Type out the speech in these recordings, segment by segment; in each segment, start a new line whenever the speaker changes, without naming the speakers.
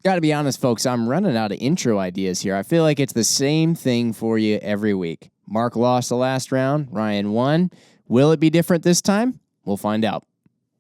Gotta be honest, folks, I'm running out of intro ideas here. I feel like it's the same thing for you every week. Mark lost the last round, Ryan won. Will it be different this time? We'll find out.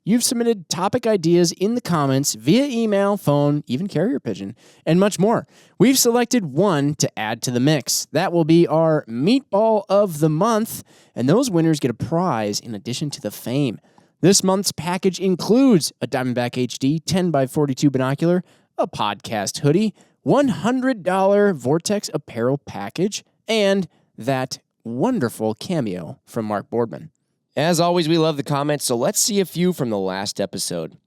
You've submitted topic ideas in the comments via email, phone, even carrier pigeon, and much more. We've selected one to add to the mix. That will be our Meatball of the Month, and those winners get a prize in addition to the fame. This month's package includes a Diamondback HD 10x42 binocular, a podcast hoodie, $100 Vortex apparel package, and that wonderful cameo from Mark Boardman. As always, we love the comments, so let's see a few from the last episode.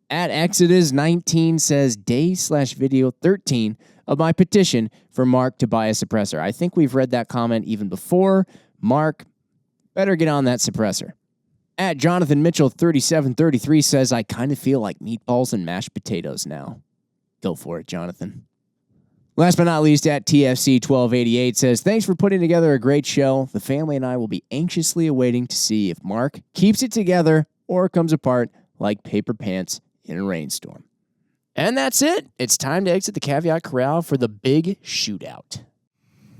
At Exodus19 says, day/video 13 of my petition for Mark to buy a suppressor. I think we've read that comment even before. Mark, better get on that suppressor. At Jonathan Mitchell 3733 says, I kind of feel like meatballs and mashed potatoes now. Go for it, Jonathan. Last but not least, at TFC 1288 says, thanks for putting together a great show. The family and I will be anxiously awaiting to see if Mark keeps it together or comes apart like paper pants in a rainstorm. And that's it. It's time to exit the Caveat Corral for the big shootout.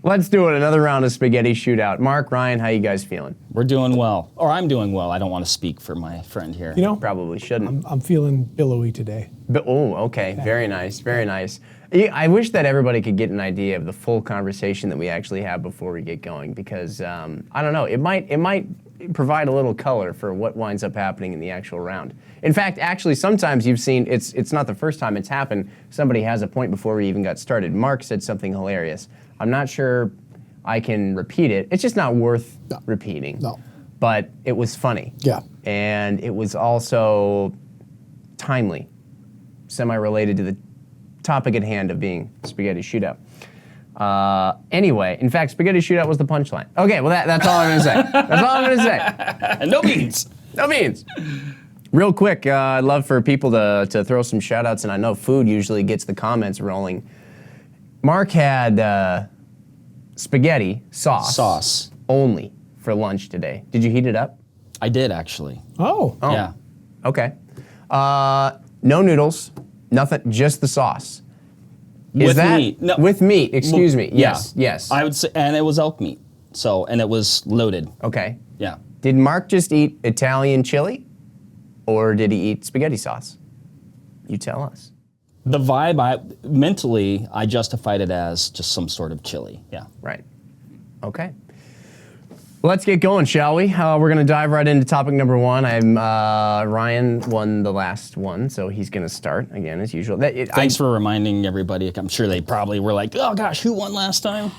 Let's do it. Another round of Spaghetti Shootout. Mark, Ryan, how you guys feeling?
We're doing well. Or I'm doing well. I don't want to speak for my friend here.
You know,
Probably shouldn't.
I'm feeling billowy today.
Oh, okay. Very nice. Very nice. I wish that everybody could get an idea of the full conversation that we actually have before we get going, because I don't know. It might provide a little color for what winds up happening in the actual round. In fact, actually, sometimes you've seen it's not the first time it's happened. Somebody has a point before we even got started. Mark said something hilarious. I'm not sure I can repeat it. It's just not worth repeating.
No.
But it was funny.
Yeah.
And it was also timely, semi-related to the topic at hand of being Spaghetti Shootout. Anyway, in fact, Spaghetti Shootout was the punchline. Okay, well, that's all I'm going to say. That's all I'm going to say.
And no beans.
No beans. Real quick, I'd love for people to throw some shout-outs, and I know food usually gets the comments rolling. Mark had spaghetti sauce only for lunch today. Did you heat it up?
I did, actually.
Oh.
Yeah.
Okay. No noodles, nothing, just the sauce.
With meat. No.
With meat, excuse me. Yes,
Yeah.
yes.
I would say, and it was elk meat. And it was loaded.
Okay.
Yeah.
Did Mark just eat Italian chili, or did he eat spaghetti sauce? You tell us.
The vibe, mentally, I justified it as just some sort of chili. Yeah.
Right. Okay. Let's get going, shall we? We're going to dive right into topic number one. Ryan won the last one, so he's going to start again as usual.
Thanks for reminding everybody. I'm sure they probably were like, "Oh gosh, who won last time?"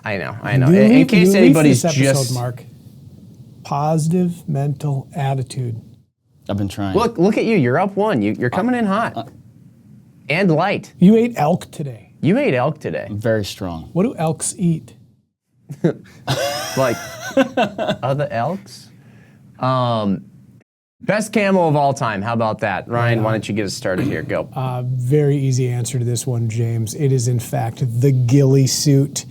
I know. In case anybody's
this episode,
just
Mark. Positive mental attitude.
I've been trying.
Look at you. You're up one. You're coming in hot and light.
You ate elk today.
You ate elk today.
Very strong.
What do elks eat?
Like other elks? Best camo of all time. How about that? Ryan, why don't you get us started here? Go.
Very easy answer to this one, James. It is, in fact, the ghillie suit.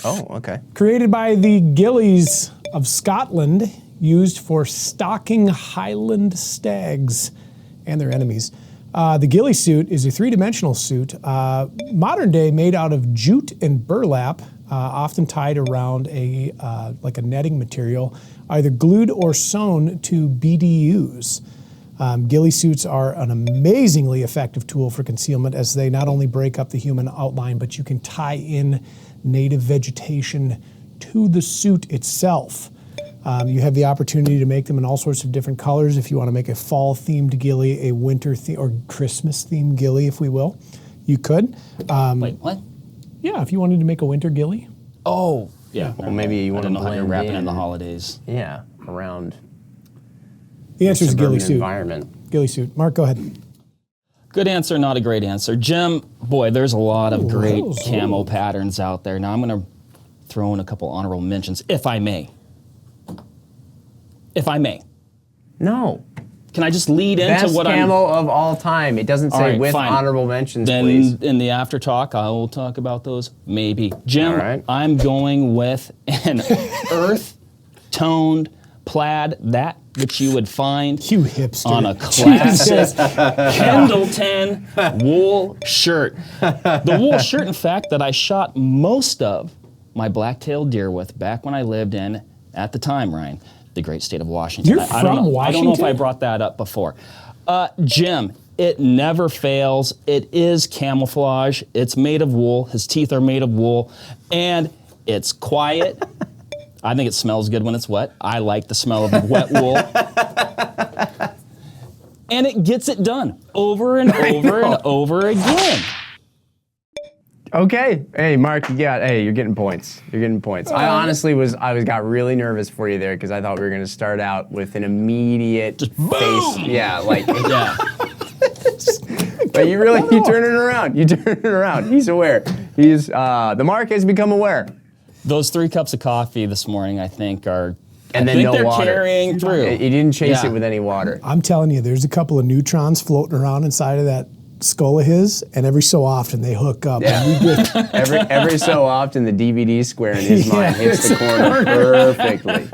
Oh, okay.
Created by the ghillies of Scotland, used for stalking Highland stags and their enemies. The ghillie suit is a three-dimensional suit, modern day, made out of jute and burlap, often tied around like a netting material, either glued or sewn to BDUs. Ghillie suits are an amazingly effective tool for concealment, as they not only break up the human outline, but you can tie in native vegetation to the suit itself. You have the opportunity to make them in all sorts of different colors. If you want to make a fall-themed ghillie, a winter or Christmas-themed ghillie, if we will, you could.
Wait, what?
Yeah, if you wanted to make a winter ghillie.
Oh, yeah.
Well, maybe you want to
know how you're
blend
wrapping in
in
the holidays.
Yeah, around
The answer is
suburban
ghillie suit.
environment.
Ghillie suit. Mark, go ahead.
Good answer, not a great answer. Jim, boy, there's a lot of great camo patterns out there. Now I'm going to throw in a couple honorable mentions, if I may. If I may.
No.
Can I just lead into
Best
what
camo of all time. It doesn't say
right,
with
fine.
honorable mentions,
then
please.
in the after talk, I will talk about those. Maybe. Jim,
All right.
I'm going with an earth-toned plaid. That which you would find
You hipster.
on a classic Pendleton wool shirt. The wool shirt, in fact, that I shot most of my black-tailed deer with back when I lived in, at the time, Ryan, the great state of Washington.
You're
I don't
from
know, I don't know if I
Washington?
brought that up before. Jim, it never fails. It is camouflage. It's made of wool. His teeth are made of wool. And it's quiet. I think it smells good when it's wet. I like the smell of wet wool. And it gets it done over and over and over again.
Okay. Hey, Mark, you're getting points. You're getting points. I honestly got really nervous for you there because I thought we were going to start out with an immediate face. Yeah, like,
Yeah.
but you turn it around. You turn it around. He's aware. The Mark has become aware.
Those 3 cups of coffee this morning, I think, are.
And
I
then
think
no
they're
water.
carrying through.
You didn't chase
Yeah.
it with any water.
I'm telling you, there's a couple of neutrons floating around inside of that skull of his, and every so often they hook up.
Yeah.
And we get,
Every so often, the DVD square in his mind hits the corner perfectly.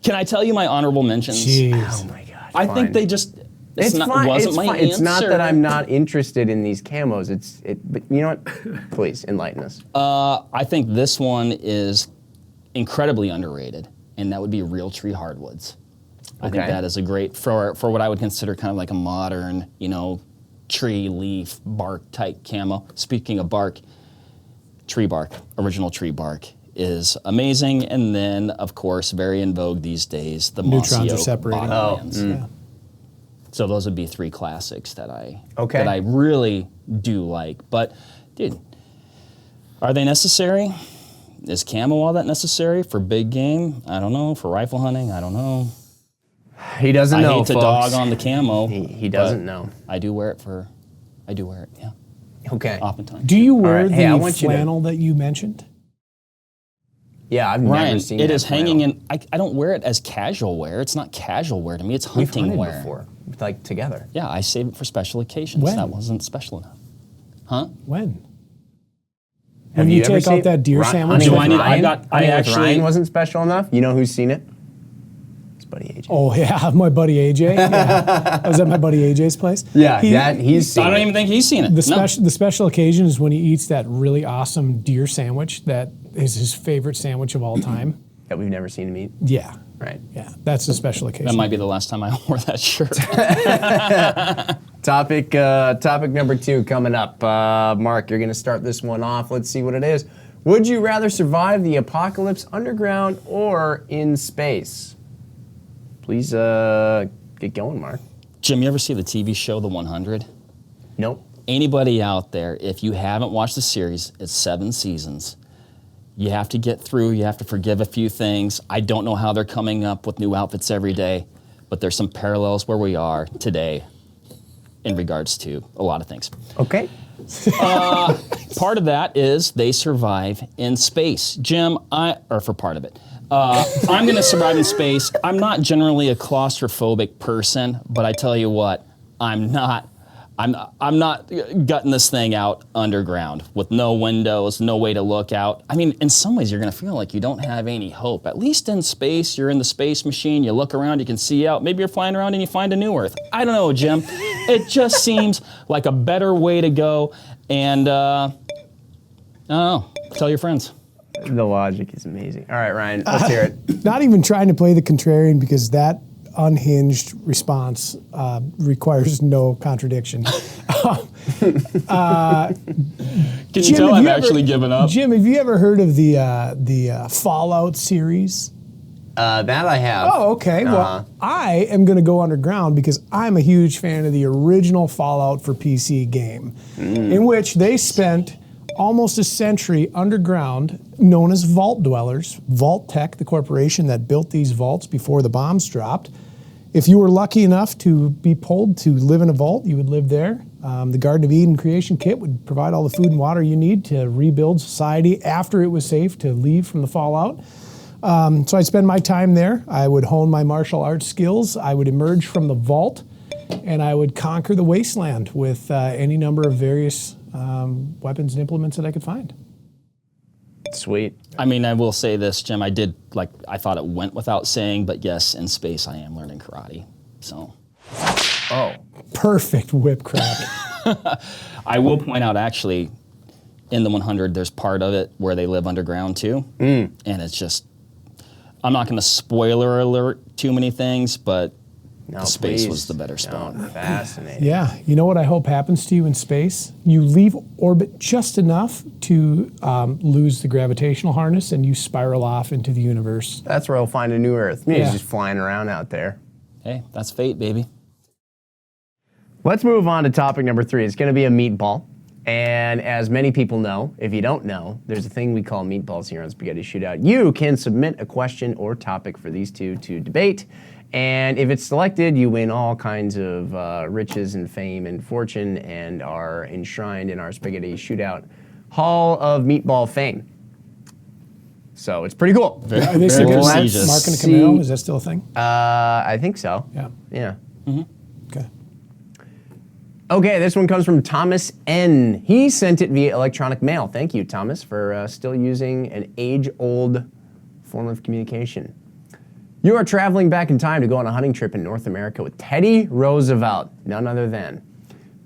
Can I tell you my honorable mentions?
jeez.
Oh my God.
I
fine.
think they just.
It's fine.
Wasn't
It's
my
fine.
answer.
It's not that I'm not interested in these camos. But you know what? Please enlighten us.
I think this one is incredibly underrated, and that would be real tree hardwoods. I think
Okay.
that is a great for what I would consider kind of like a modern, tree leaf bark type camo. Speaking of bark, tree bark, original tree bark is amazing, and then of course very in vogue these days, the mossy
Neutrons are
oak
separating.
bottomlands.
Yeah.
So those would be 3 classics that I
Okay.
that I really do like. But dude, are they necessary? Is camo all that necessary for big game? I don't know. For rifle hunting, I don't know.
He doesn't
I
know.
hate to
folks.
dog on the camo.
He doesn't
but
know.
I do wear it. Yeah,
Okay.
oftentimes.
Do you wear
right. Hey, I
the
want you to-
flannel that you mentioned?
Yeah, I've never
Ryan,
seen
it
that
is hanging
flannel.
in. I don't wear it as casual wear. It's not casual wear to me. It's
We've
hunting
hunted
wear.
before, like together.
Yeah, I save it for special occasions.
When?
That wasn't special enough. Huh?
When?
Have
When you
ever
take out
seen-
that deer
Ri-
sandwich?
hunting
Do
with
I need- I
Ryan?
got- I
Hunting with
actually-
Ryan wasn't special enough. You know who's seen it? It's Buddy AJ.
Oh yeah, my buddy AJ. Yeah. I was at my buddy AJ's place.
Yeah,
He-
he's seen
I don't
it.
even think he's seen it.
The special occasion is when he eats that really awesome deer sandwich that is his favorite sandwich of all time.
That we've never seen him eat.
Yeah,
Right.
yeah, that's the special occasion.
That might be the last time I wore that shirt.
Topic number 2 coming up. Mark, you're going to start this one off. Let's see what it is. Would you rather survive the apocalypse underground or in space? Please get going, Mark.
Jim, you ever see the TV show The 100?
Nope.
Anybody out there, if you haven't watched the series, it's 7 seasons. You have to get through, you have to forgive a few things. I don't know how they're coming up with new outfits every day, but there's some parallels where we are today in regards to a lot of things.
Okay.
Part of that is they survive in space. Jim, for part of it. I'm going to survive in space. I'm not generally a claustrophobic person, but I tell you what, I'm not gutting this thing out underground with no windows, no way to look out. I mean, in some ways, you're going to feel like you don't have any hope. At least in space, you're in the space machine, you look around, you can see out. Maybe you're flying around and you find a new Earth. I don't know, Jim. It just seems like a better way to go. And, I don't know. Tell your friends.
The logic is amazing. All right, Ryan, let's hear it.
Not even trying to play the contrarian because that unhinged response requires no contradiction.
Can you
Jim,
tell
have
I've
you ever-
actually given up?
Jim, have you ever heard of the Fallout series?
That I have.
Oh, okay. Well, I am going to go underground because I'm a huge fan of the original Fallout for PC game, in which they spent almost a century underground, known as vault dwellers. Vault Tech, the corporation that built these vaults before the bombs dropped. If you were lucky enough to be pulled to live in a vault, you would live there. The Garden of Eden creation kit would provide all the food and water you need to rebuild society after it was safe to leave from the fallout. So I'd spend my time there. I would hone my martial arts skills. I would emerge from the vault, and I would conquer the wasteland with any number of various weapons and implements that I could find.
Sweet.
I mean, I will say this, Jim. I thought it went without saying, but yes, in space, I am learning karate. So.
Oh.
Perfect whip crack.
I will point out, actually, in the 100, there's part of it where they live underground too, and it's just. I'm not going to spoiler alert too many things, but the space was the better spot.
No, fascinating.
Yeah, you know what I hope happens to you in space? You leave orbit just enough to lose the gravitational harness, and you spiral off into the universe.
That's where I'll find a new Earth. Maybe
Yeah.
he's just flying around out there.
Hey, that's fate, baby.
Let's move on to topic number 3. It's going to be a meatball. And as many people know, if you don't know, there's a thing we call meatballs here on Spaghetti Shootout. You can submit a question or topic for these two to debate. And if it's selected, you win all kinds of riches and fame and fortune and are enshrined in our Spaghetti Shootout Hall of Meatball Fame. So it's pretty cool.
Are they still
Very
Mark
prestigious.
and Camo? Is that still a thing?
I think so.
Yeah.
Yeah.
Okay.
Okay, this one comes from Thomas N. He sent it via electronic mail. Thank you, Thomas, for still using an age-old form of communication. You are traveling back in time to go on a hunting trip in North America with Teddy Roosevelt, none other than.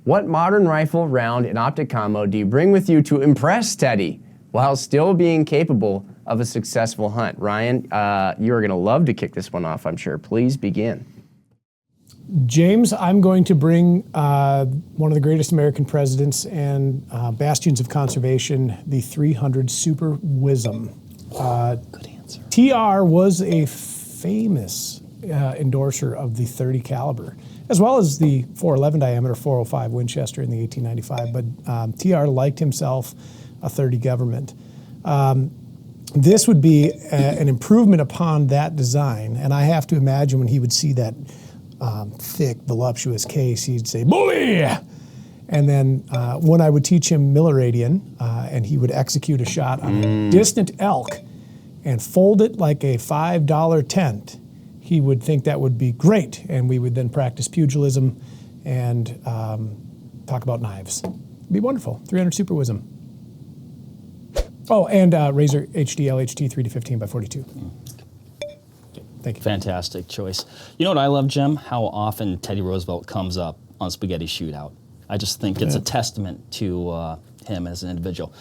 What modern rifle, round, and optic combo do you bring with you to impress Teddy while still being capable of a successful hunt? Ryan, you are going to love to kick this one off, I'm sure. Please begin.
James, I'm going to bring one of the greatest American presidents and bastions of conservation, the 300 Super Wisdom.
Good answer.
TR was a famous endorser of the 30 caliber, as well as the 411 diameter 405 Winchester in the 1895. But TR liked himself a 30 government. This would be an improvement upon that design, and I have to imagine when he would see that thick, voluptuous case, he'd say, "Bully!" And then when I would teach him Milleradian, and he would execute a shot on a distant elk and fold it like a $5 tent, he would think that would be great. And we would then practice pugilism and talk about knives. It'd be wonderful. 300 Super Wisdom. Oh, and Razor HD LHT 3-15 by 42. Thank you.
Fantastic choice. You know what I love, Jim? How often Teddy Roosevelt comes up on Spaghetti Shootout. I just think it's a testament to him as an individual.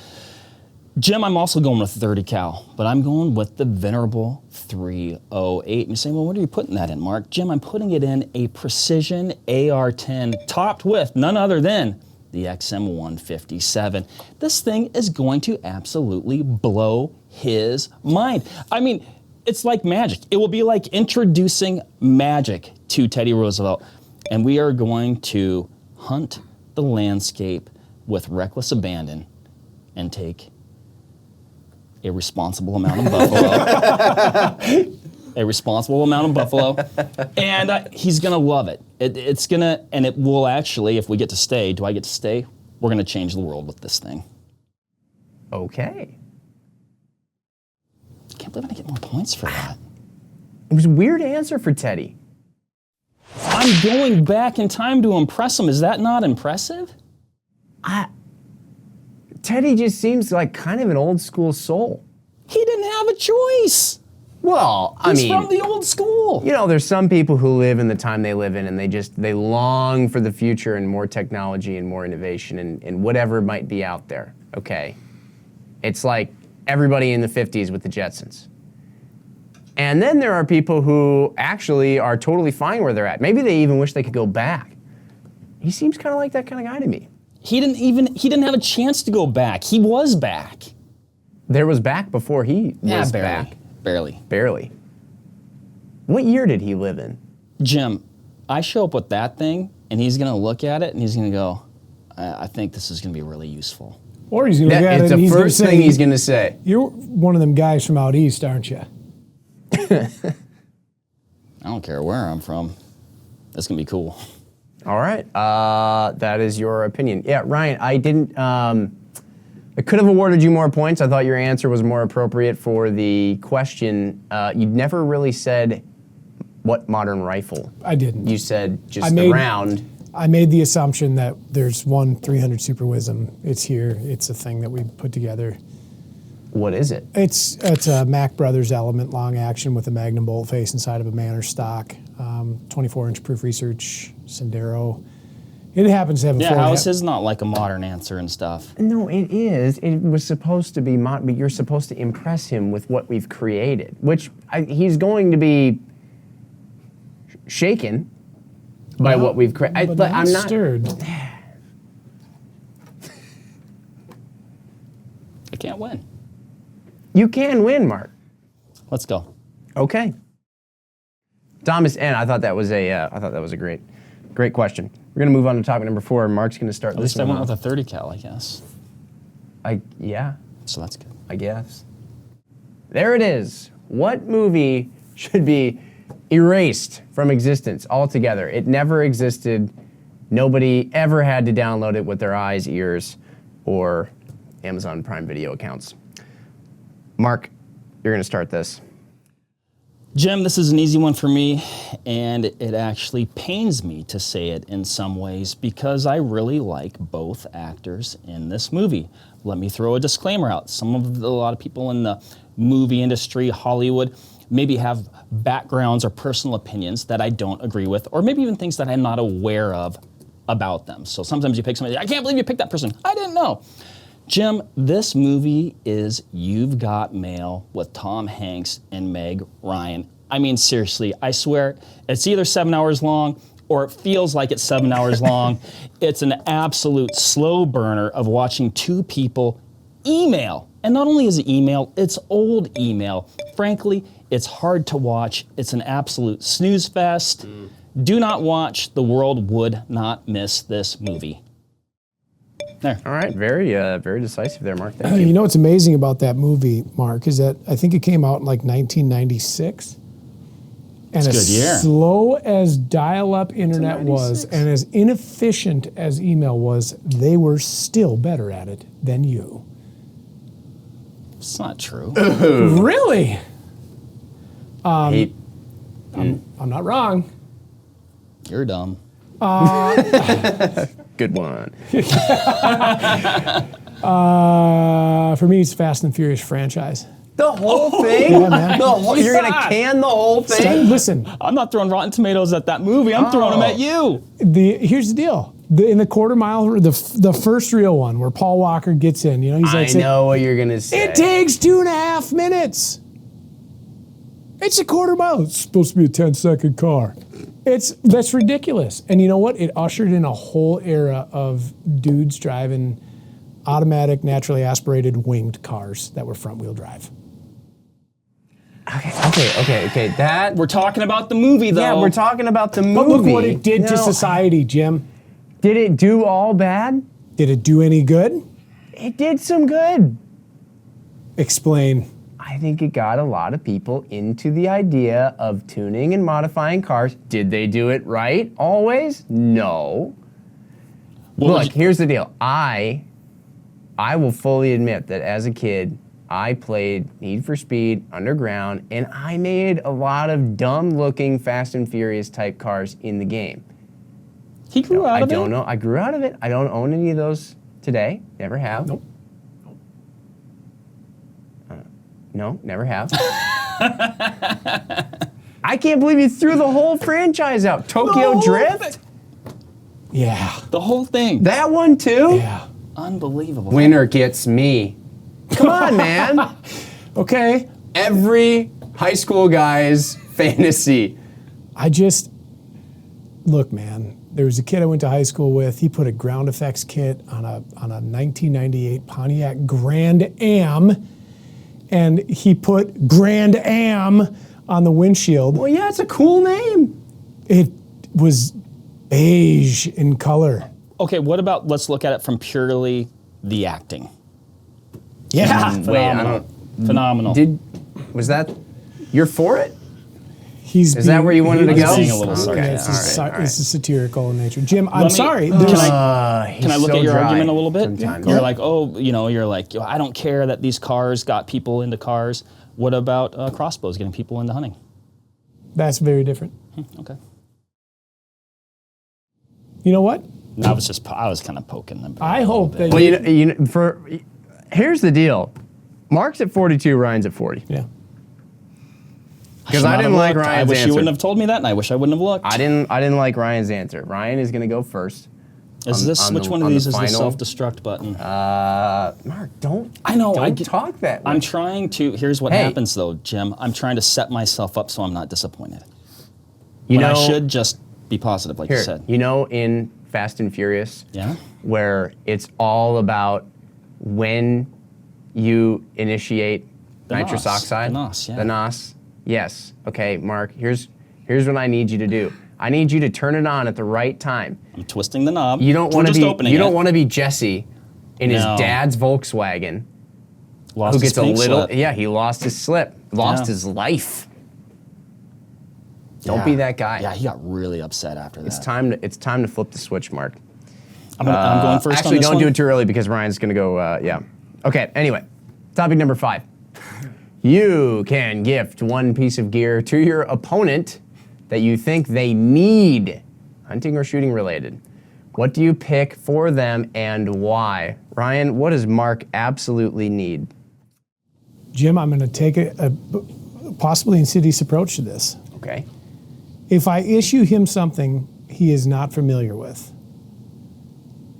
Jim, I'm also going with 30 cal, but I'm going with the venerable 308. And you're saying, well, what are you putting that in, Mark? Jim, I'm putting it in a precision AR-10 topped with none other than the XM157. This thing is going to absolutely blow his mind. I mean, it's like magic. It will be like introducing magic to Teddy Roosevelt. And we are going to hunt the landscape with reckless abandon and take a responsible amount of buffalo. A responsible amount of buffalo. And he's going to love it. It's going to, and it will actually, if we get to stay, do I get to stay? We're going to change the world with this thing.
Okay.
Can't believe I didn't get more points for that.
It was a weird answer for Teddy.
I'm going back in time to impress him. Is that not impressive?
Teddy just seems like kind of an old school soul.
He didn't have a choice.
Well,
He's from the old school.
You know, there's some people who live in the time they live in and they long for the future and more technology and more innovation and whatever might be out there, okay? It's like everybody in the 50s with the Jetsons. And then there are people who actually are totally fine where they're at. Maybe they even wish they could go back. He seems kind of like that kind of guy to me.
He didn't have a chance to go back. He was back.
There was back before he was
barely.
back.
Barely.
What year did he live in?
Jim, I show up with that thing, and he's going to look at it, and he's going to go, I think this is going to be really useful.
Or he's going to look at it
It's
and
the
he's going to
first
say,
thing he's going to say.
"You're one of them guys from out east, aren't you?"
I don't care where I'm from. That's going to be cool.
All right. That is your opinion. Yeah, Ryan, I could have awarded you more points. I thought your answer was more appropriate for the question. You never really said what modern rifle.
I didn't.
You said just the round.
I made the assumption that there's one 300 Super Wisdom. It's here. It's a thing that we put together.
What is it?
It's a Mack Brothers Element long action with a Magnum bolt face inside of a Manor stock, 24-inch proof research, Sendero. It happens to have a
Yeah, how is his not like a modern answer and stuff?
No, it is. It was supposed to be, but you're supposed to impress him with what we've created, which he's going to be shaken by what we've created. I'm not
stirred.
I can't win.
You can win, Mark.
Let's go.
Okay. Thomas N. I thought that was a great question. We're gonna move on to topic number 4. Mark's gonna start
At
this
least I
one
went
off.
with a 30 cal, I guess.
Yeah,
So that's good.
I guess. There it is. What movie should be erased from existence altogether? It never existed. Nobody ever had to download it with their eyes, ears, or Amazon Prime Video accounts. Mark, you're gonna start this.
Jim, this is an easy one for me, and it actually pains me to say it in some ways because I really like both actors in this movie. Let me throw a disclaimer out. A lot of people in the movie industry, Hollywood, maybe have backgrounds or personal opinions that I don't agree with, or maybe even things that I'm not aware of about them. So sometimes you pick somebody, I can't believe you picked that person. I didn't know. Jim, this movie is You've Got Mail with Tom Hanks and Meg Ryan. I mean, seriously, I swear, it's either 7 hours long or it feels like it's 7 hours long. It's an absolute slow burner of watching two people email. And not only is it email, it's old email. Frankly, it's hard to watch. It's an absolute snooze fest. Do not watch. The world would not miss this movie. There.
All right, very decisive there, Mark. Thank you.
You know what's amazing about that movie, Mark, is that I think it came out in like 1996. And
It's a good year.
slow as dial-up internet was,
96.
and as inefficient as email was, they were still better at it than you.
It's not true.
Really?
He-
I'm not wrong.
You're dumb.
Good one.
For me, it's Fast and Furious franchise.
The whole thing?
Yeah, man.
You're going to can the whole thing?
Listen,
I'm not throwing Rotten Tomatoes at that movie. I'm throwing them at you.
here's the deal. In the quarter mile, the first real one where Paul Walker gets in, he's like,
I know what you're going to say.
it takes 2.5 minutes. It's a quarter mile. It's supposed to be a 10-second car. That's ridiculous. And you know what? It ushered in a whole era of dudes driving automatic, naturally aspirated winged cars that were front-wheel drive.
Okay. That.
We're talking about the movie, though.
Yeah, we're talking about the movie.
But look what it did to
No.
society, Jim.
Did it do all bad?
Did it do any good?
It did some good.
Explain.
I think it got a lot of people into the idea of tuning and modifying cars. Did they do it right always? No. Look, here's the deal. I will fully admit that as a kid, I played Need for Speed, Underground, and I made a lot of dumb-looking Fast and Furious type cars in the game.
He grew out of it.
I don't know. I grew out of it. I don't own any of those today. Never have.
Nope.
No, never have. I can't believe you threw the whole franchise out. Tokyo Drift?
Yeah.
The whole thing.
That one too?
Yeah.
Unbelievable.
Winner gets me. Come on, man.
Okay.
Every high school guy's fantasy.
Look, man. There was a kid I went to high school with. He put a ground effects kit on a 1998 Pontiac Grand Am, and he put Grand Am on the windshield.
Well, yeah, it's a cool name.
It was beige in color.
Okay, what about, let's look at it from purely the acting.
Yeah.
Wait, I
Phenomenal.
don't.
Phenomenal.
Was that? You're for it?
Is
that where you wanted to go?
Being a little
Okay,
sarcastic.
all right.
This is satirical in nature. Jim, I'm
Let me-
sorry.
Can
There's-
Can I look at your argument a little bit?
Sometimes.
You're like, you're like, I don't care that these cars got people into cars. What about crossbows getting people into hunting?
That's very different.
Okay.
You know what?
I was kind of poking them.
I hope that
Well, here's the deal. Mark's at 42, Ryan's at 40.
Yeah.
Because I didn't like Ryan's
I wish
answer.
you wouldn't have told me that, and I wish I wouldn't have looked.
I didn't like Ryan's answer. Ryan is going to go first.
Which one of
on
these
the
is the
final?
self-destruct button?
Mark, don't.
I know.
Don't talk that way.
I'm trying to. Here's what
Hey.
happens, though, Jim. I'm trying to set myself up so I'm not disappointed.
You
When
know,
I should just be positive, like you said.
You know, in Fast and Furious,
Yeah.
where it's all about when you initiate
The
nitrous
NOS.
oxide.
The NOS, yeah.
The NOS. Yes. Okay, Mark. Here's what I need you to do. I need you to turn it on at the right time.
I'm twisting the knob.
You don't
We're
want to
just
be.
opening
You don't
it.
want to be Jesse in his
No.
dad's Volkswagen,
Lost
who
his
gets a
pink
little.
slip.
Yeah, he lost his slip. Lost
Yeah.
his life. Don't
Yeah.
be that guy.
Yeah, he got really upset after that.
It's time to flip the switch, Mark.
I'm going first
Actually,
on this
don't
one.
do it too early because Ryan's going to go, yeah. Okay, anyway, topic number 5. You can gift one piece of gear to your opponent that you think they need, hunting or shooting related. What do you pick for them and why? Ryan, what does Mark absolutely need?
Jim, I'm going to take a possibly insidious approach to this.
Okay.
If I issue him something he is not familiar with,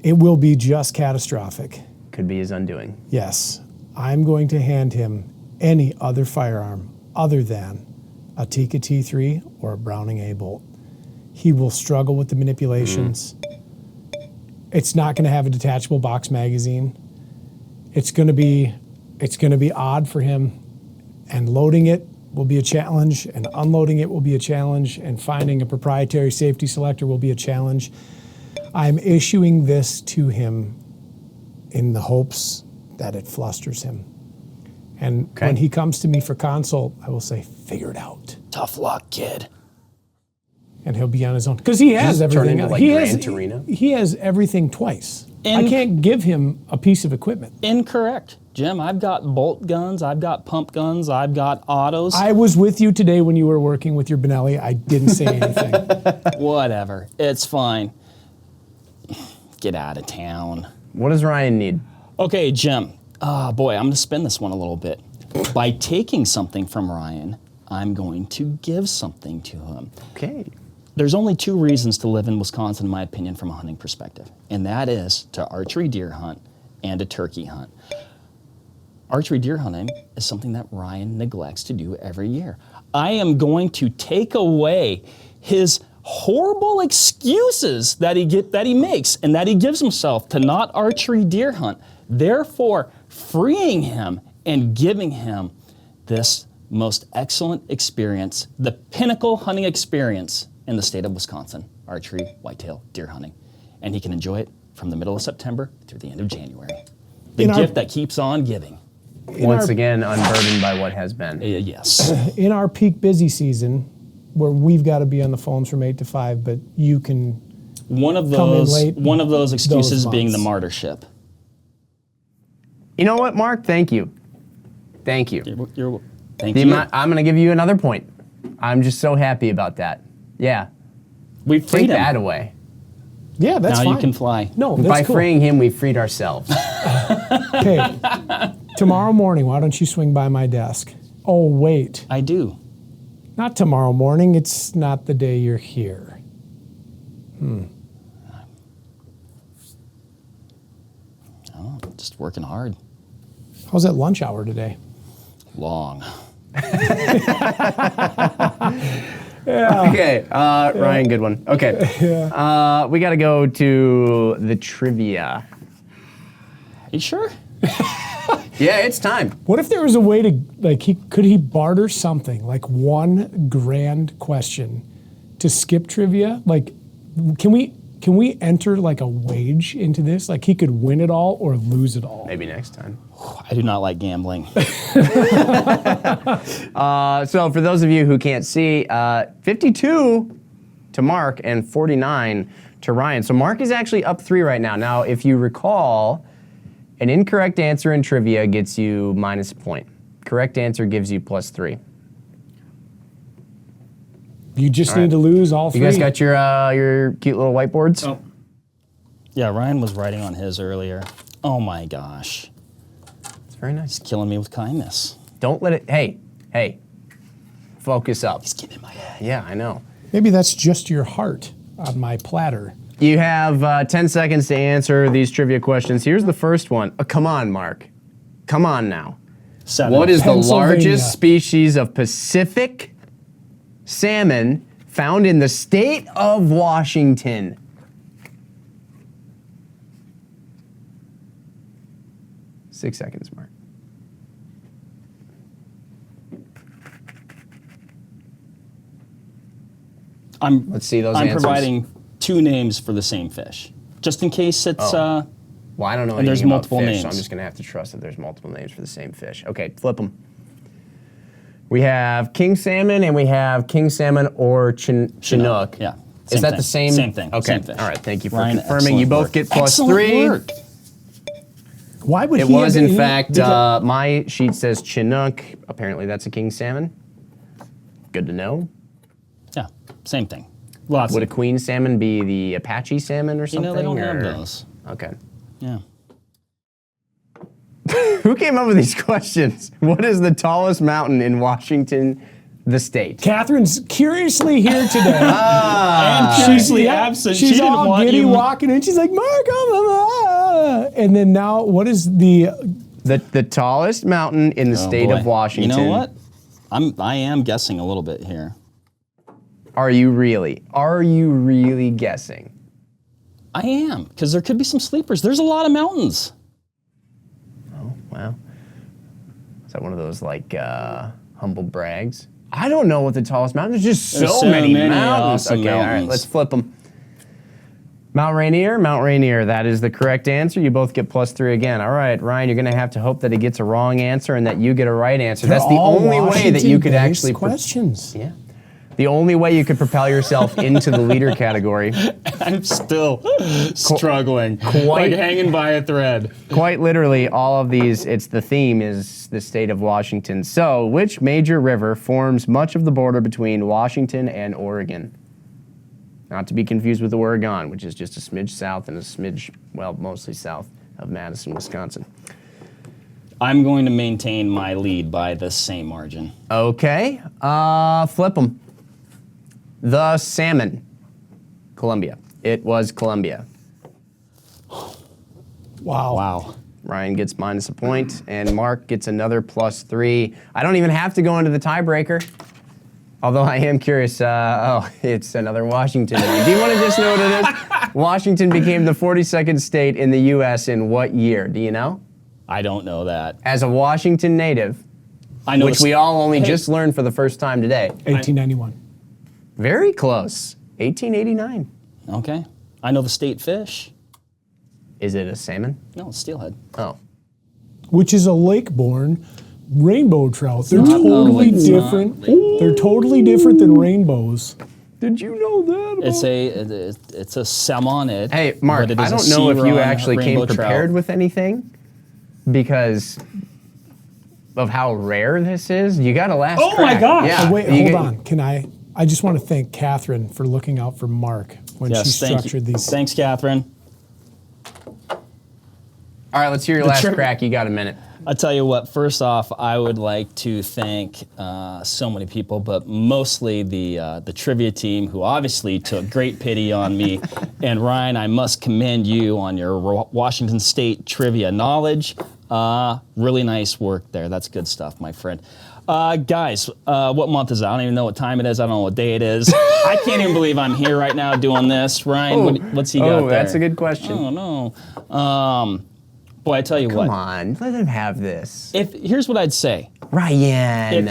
it will be just catastrophic.
Could be his undoing.
Yes, I'm going to hand him any other firearm other than a Tikka T3 or a Browning A bolt. He will struggle with the manipulations. It's not going to have a detachable box magazine. It's going to be odd for him, and loading it will be a challenge, and unloading it will be a challenge, and finding a proprietary safety selector will be a challenge. I'm issuing this to him in the hopes that it flusters him. And when he comes to me for consult, I will say, figure it out.
Tough luck, kid.
And he'll be on his own. Because he has
Just turn
everything.
into, like,
he,
Gran
has,
Torino?
he has everything twice. I can't give him a piece of equipment.
Incorrect, Jim. I've got bolt guns. I've got pump guns. I've got autos.
I was with you today when you were working with your Benelli. I didn't say anything.
Whatever. It's fine. Get out of town.
What does Ryan need?
Okay, Jim. Boy, I'm going to spin this one a little bit. By taking something from Ryan, I'm going to give something to him.
Okay.
There's only 2 reasons to live in Wisconsin, in my opinion, from a hunting perspective, and that is to archery deer hunt and to turkey hunt. Archery deer hunting is something that Ryan neglects to do every year. I am going to take away his horrible excuses that he makes and that he gives himself to not archery deer hunt, therefore freeing him and giving him this most excellent experience, the pinnacle hunting experience in the state of Wisconsin, archery, whitetail, deer hunting. And he can enjoy it from the middle of September through the end of January. The gift that keeps on giving.
Once again, unburdened by what has been.
Yes.
In our peak busy season, where we've got to be on the phones from 8 to 5, but you can
One of
come in
those
late
excuses
those
being the
months.
martyrship.
You know what, Mark? Thank you. Thank you.
Thank you.
I'm going to give you another point. I'm just so happy about that. Yeah.
We
Take
freed him.
that away.
Yeah, that's
Now
fine.
you can fly.
No, that's
By
cool.
freeing him, we freed ourselves.
Okay, tomorrow morning, why don't you swing by my desk? Oh, wait.
I do.
Not tomorrow morning. It's not the day you're here.
Oh, just working hard.
How's that lunch hour today?
Long.
Okay, Ryan, good one. Okay. We got to go to the trivia.
You sure?
Yeah, it's time.
What if there was a way to, like, could he barter something, like one grand question to skip trivia? Like, can we enter like a wage into this? Like, he could win it all or lose it all.
Maybe next time.
I do not like gambling.
So for those of you who can't see, 52 to Mark and 49 to Ryan. So Mark is actually up 3 right now. Now, if you recall, an incorrect answer in trivia gets you minus a point. Correct answer gives you +3.
You just need to lose all 3.
You guys got your cute little whiteboards?
Oh. Yeah, Ryan was writing on his earlier. Oh my gosh.
Very nice.
He's killing me with kindness.
Don't let it. Hey, focus up.
He's getting in my head.
Yeah, I know.
Maybe that's just your heart on my platter.
You have 10 seconds to answer these trivia questions. Here's the first one. Come on, Mark. Come on now.
7.
What is the
Pennsylvania.
largest species of Pacific salmon found in the state of Washington? Six seconds, Mark. Let's see those
I'm
answers.
providing 2 names for the same fish, just in case it's.
Well, I don't know
And there's
anything about
multiple
fish,
names.
so I'm just going to have to trust that there's multiple names for the same fish. Okay, flip them. We have king salmon and we have king salmon or Chinook.
Yeah.
Is that
thing.
the same?
Same thing.
Okay.
Same fish.
All right. Thank you for
Ryan,
confirming. You
excellent
both
work.
get plus
Excellent
3.
work.
Why would
It
he
was
have
in
any-
fact. My sheet says Chinook. Apparently, that's a king salmon. Good to know.
Yeah. Same thing. Lots.
Would a
Of,
queen salmon be the Apache salmon or
you
something?
know they don't have
or-
those.
Okay.
Yeah.
Who came up with these questions? What is the tallest mountain in Washington, the state?
Catherine's curiously here today.
And curiously absent.
She's
She didn't
all
want
giddy
you.
walking in. She's like, Mark, and then now, what is the?
The tallest mountain in the
Oh,
state
boy.
of Washington.
You know what? I am guessing a little bit here.
Are you really? Are you really guessing?
I am, because there could be some sleepers. There's a lot of mountains.
Oh, wow. Is that one of those like humble brags? I don't know what the tallest mountain is. Just
There's
so
so
many
many
mountains.
awesome
Okay, all right,
mountains.
let's flip them. Mount Rainier, Mount Rainier. That is the correct answer. You both get plus 3 again. All right, Ryan, you're going to have to hope that he gets a wrong answer and that you get a right answer. That's the
all
only way that you could
Washington-based
actually.
questions.
Yeah. The only way you could propel yourself into the leader category.
I'm still struggling.
Quite-
Like hanging by a thread.
Quite literally, all of these, the theme is the state of Washington. So, which major river forms much of the border between Washington and Oregon? Not to be confused with Oregon, which is just a smidge south and a smidge, well, mostly south of Madison, Wisconsin.
I'm going to maintain my lead by the same margin.
Okay, flip them. The salmon. Columbia. It was Columbia.
Wow.
Wow.
Ryan gets minus a point, and Mark gets another plus 3. I don't even have to go into the tiebreaker. Although I am curious, it's another Washington one. Do you want to just know what it is? Washington became the 42nd state in the U.S. in what year? Do you know?
I don't know that.
As a Washington native,
I know
which we all only just learned for the first time today.
1891.
Very close. 1889.
Okay. I know the state fish.
Is it a salmon?
No, it's steelhead.
Oh.
Which is a lake-born rainbow trout. They're
not-
totally
it's not
different. They're totally different than rainbows.
Did you know that?
It's a salmonid.
Hey, Mark,
but it
I
is a
don't know if you
sea-run
actually came
rainbow
prepared
trout.
with anything because of how rare this is. You got a last
Oh my
crack.
gosh.
Yeah.
Wait,
you
hold
get-
on. Can I just want to thank Catherine for looking out for Mark when she
Yes, thank you.
structured these.
Thanks, Catherine.
All right, let's hear your last crack. You got a minute.
I'll tell you what, first off, I would like to thank so many people, but mostly the trivia team, who obviously took great pity on me. And Ryan, I must commend you on your Washington State trivia knowledge. Really nice work there. That's good stuff, my friend. Guys, what month is it? I don't even know what time it is. I don't know what day it is. I can't even believe I'm here right now doing this. Ryan, what's he got there?
Oh, that's a good question.
Oh, no. Boy, I tell you what.
Come on, let him have this.
Here's what I'd say.
Ryan.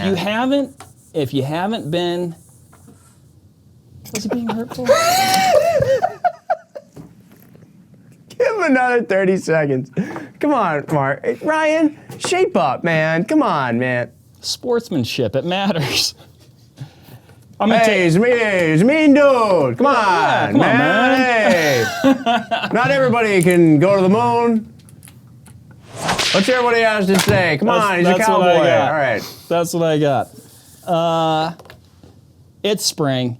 If you haven't been, was he being hurtful?
Give him another 30 seconds. Come on, Mark. Hey, Ryan, shape up, man. Come on, man.
Sportsmanship, it matters. I'm gonna
Hey, it's me and dude. Come on,
come on, man.
Hey. Not everybody can go to the moon. Let's hear what he has to say. Come on, he's a
that's what I
cowboy.
got.
All right.
That's what I got. It's spring,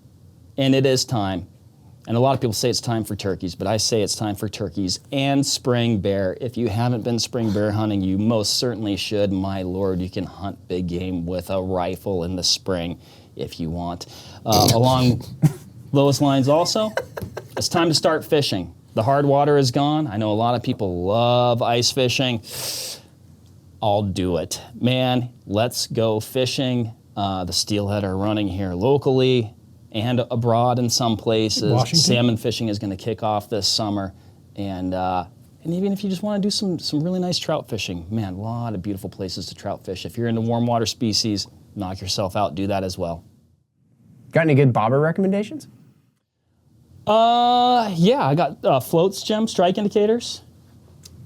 and it is time And a lot of people say it's time for turkeys, but I say it's time for turkeys and spring bear. If you haven't been spring bear hunting, you most certainly should. My Lord, you can hunt big game with a rifle in the spring if you want. Along those lines also, it's time to start fishing. The hard water is gone. I know a lot of people love ice fishing. I'll do it. Man, let's go fishing. The steelhead are running here locally and abroad in some places.
Washington?
Salmon fishing is going to kick off this summer. And even if you just want to do some really nice trout fishing, man, a lot of beautiful places to trout fish. If you're into warm water species, knock yourself out, do that as well.
Got any good bobber recommendations?
Yeah, I got floats, Jim, strike indicators.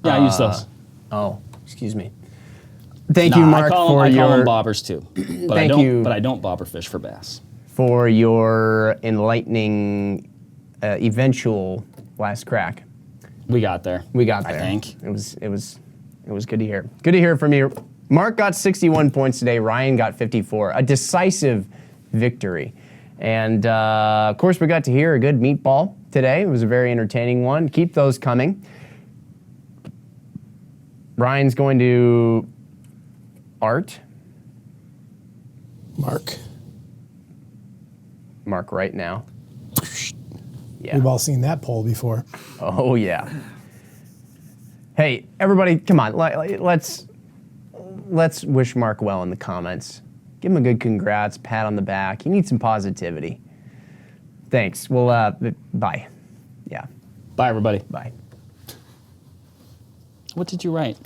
Yeah, I use those.
Oh, excuse me. Thank you, Mark,
I call
for
them
your
bobbers too. But
Thank you.
But I don't bobber fish for bass.
for your enlightening eventual last crack.
We got there.
We got there.
I think.
It was good to hear. Good to hear from you. Mark got 61 points today. Ryan got 54. A decisive victory. And of course, we got to hear a good meatball today. It was a very entertaining one. Keep those coming. Ryan's going to art. Mark right now. Yeah.
We've all seen that poll before.
Oh, yeah. Hey, everybody, come on. Let's wish Mark well in the comments. Give him a good congrats, pat on the back. He needs some positivity. Thanks. Well, bye. Yeah.
Bye, everybody.
Bye.
What did you write?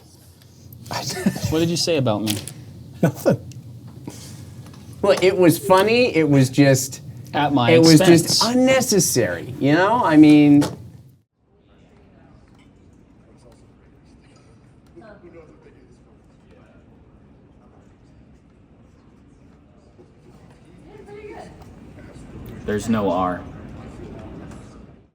What did you say about me?
Nothing.
Well, it was funny. It was just...
At my
It
expense.
was just unnecessary, you know? I mean...
There's no R.